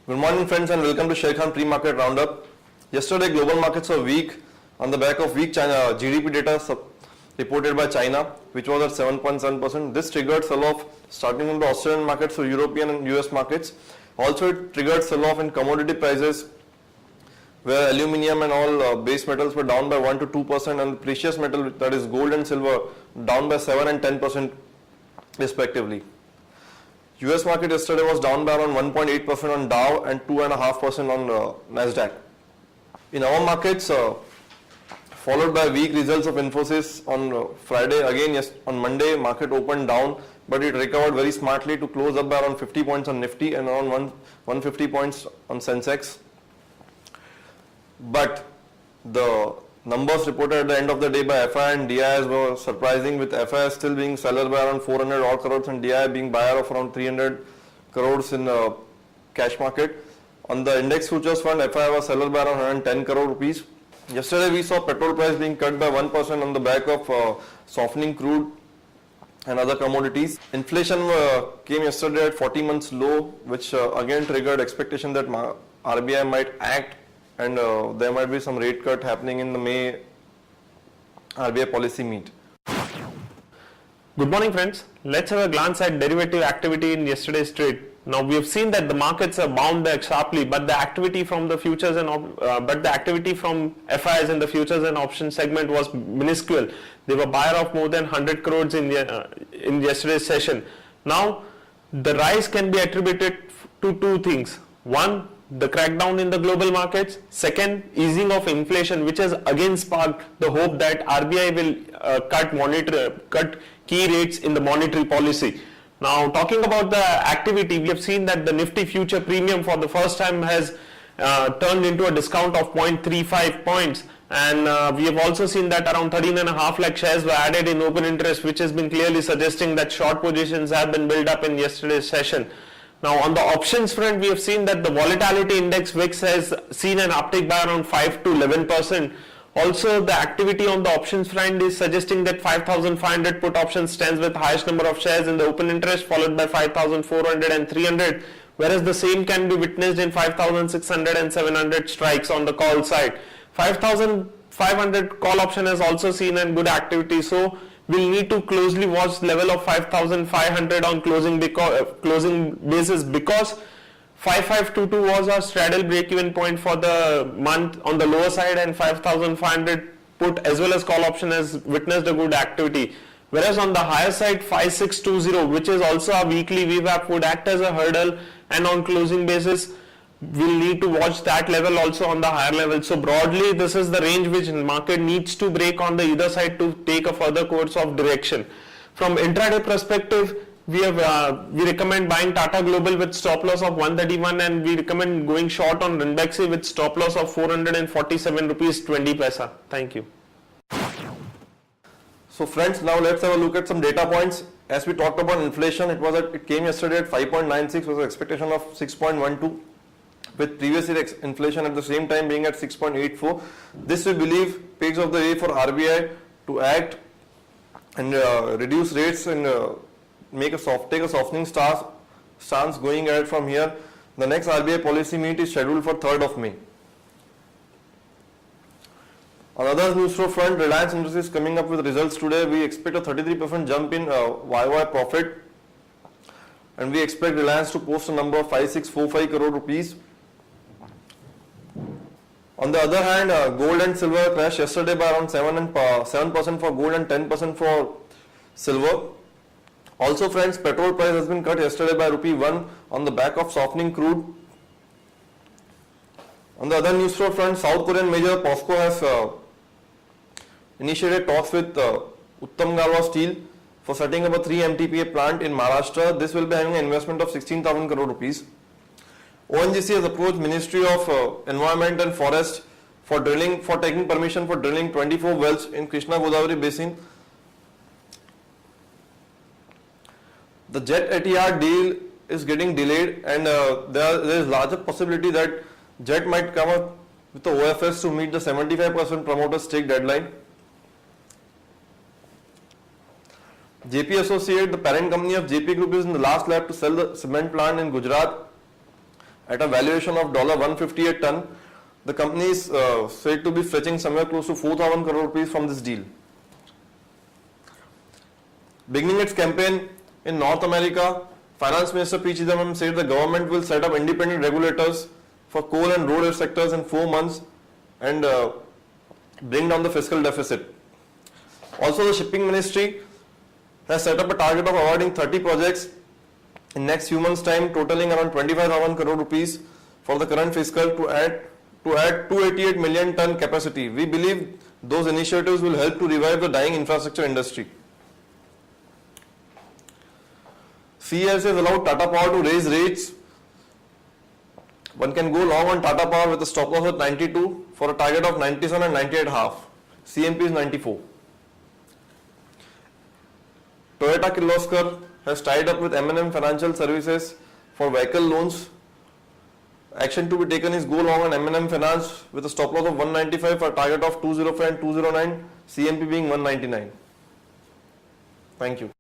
Good morning, friends, and welcome to Sharekhan Pre-Market Roundup. Yesterday, global markets were weak on the back of weak China GDP data reported by China, which was at 7.7%. This triggered sell-off starting from the Australian markets to European and US markets. Also, it triggered sell-off in commodity prices, where aluminium and all base metals were down by 1 to 2%, and precious metal, that is gold and silver, down by 7 and 10% respectively. US market yesterday was down by around 1.8% on Dow and 2.5% on Nasdaq. In our markets, followed by weak results of Infosys on Friday, again yes, on Monday market opened down, but it recovered very smartly to close up by around 50 points on Nifty and around 150 points on Sensex. But the numbers reported at the end of the day by FI and DIS were surprising, with FI still being seller by around 400 odd crores and DI being buyer of around 300 crores in cash market. On the index futures fund, FI was seller by around 110 crore rupees. Yesterday we saw petrol price being cut by 1% on the back of softening crude and other commodities. Inflation came yesterday at 40 months low, which again triggered expectation that RBI might act, and there might be some rate cut happening in the May RBI policy meet. Good morning, friends. Let's have a glance at derivative activity in yesterday's trade. Now we have seen that the markets are bound back sharply, but the activity from the futures and FIs in the futures and options segment was minuscule. They were buyer of more than 100 crores in yesterday's session. Now the rise can be attributed to two things. One, the crackdown in the global markets. Second, easing of inflation, which has again sparked the hope that RBI will cut key rates in the monetary policy. Now, talking about the activity, we have seen that the Nifty future premium for the first time has turned into a discount of 0.35 points, and we have also seen that around 13.5 lakh shares were added in open interest, which has been clearly suggesting that short positions have been built up in yesterday's session. Now on the options front, we have seen that the volatility index VIX has seen an uptick by around 5 to 11%. Also, the activity on the options front is suggesting that 5,500 put options stands with highest number of shares in the open interest, followed by 5,400 and 300, whereas the same can be witnessed in 5,600 and 700 strikes on the call side. 5,500 call option has also seen a good activity, so we'll need to closely watch level of 5,500 on closing basis, because 5522 was our straddle break-even point for the month on the lower side, and 5,500 put as well as call option has witnessed a good activity. Whereas on the higher side, 5620, which is also a weekly VWAP, would act as a hurdle, and on closing basis, we'll need to watch that level also on the higher level. So broadly, this is the range which market needs to break on the either side to take a further course of direction. From intraday perspective, we recommend buying Tata Global with stop loss of 131, and we recommend going short on Ranbaxy with stop loss of 447 rupees 20 paisa. Thank you. So friends, now let's have a look at some data points. As we talked about inflation, it came yesterday at 5.96 with an expectation of 6.12. with previous year inflation at the same time being at 6.84. This we believe paves of the way for RBI to act and reduce rates and take a softening stance going ahead from here. The next RBI policy meet is scheduled for 3rd of May. On other news flow front, Reliance Industries coming up with results today. We expect a 33% jump in YY profit, and we expect Reliance to post a number of 5645 crore rupees. On the other hand, gold and silver crashed yesterday by around 7% for gold and 10% for silver. Also friends, petrol price has been cut yesterday by ₹1 on the back of softening crude. On the other news flow front, South Korean major POSCO has initiated talks with Uttam Galva Steel for setting up a 3 MTPA plant in Maharashtra. This will be having an investment of 16,000 crore rupees. ONGC has approached Ministry of Environment and Forest for taking permission for drilling 24 wells in Krishna Godavari basin. The Jet Etihad deal is getting delayed, and there is larger possibility that Jet might come up with the OFS to meet the 75% promoter stake deadline. JP Associate, the parent company of JP Group, is in the last lap to sell the cement plant in Gujarat, at a valuation of $150 a ton. The company is said to be fetching somewhere close to 4,000 crore rupees from this deal. Beginning its campaign in North America, Finance Minister P. Chidambaram said the government will set up independent regulators for coal and road sectors in 4 months and bring down the fiscal deficit. Also, the Shipping Ministry has set up a target of awarding 30 projects in next few months' time, totaling around 25,000 crore rupees for the current fiscal to add 288 million ton capacity. We believe those initiatives will help to revive the dying infrastructure industry. CERC has allowed Tata Power to raise rates. One can go long on Tata Power with a stop loss at 92 for a target of 97 and 98.5. CMP is 94. Toyota Kirloskar has tied up with M&M Financial Services for vehicle loans. Action to be taken is go long on M&M Finance with a stop loss of 195 for a target of 205 and 209, CMP being 199. Thank you.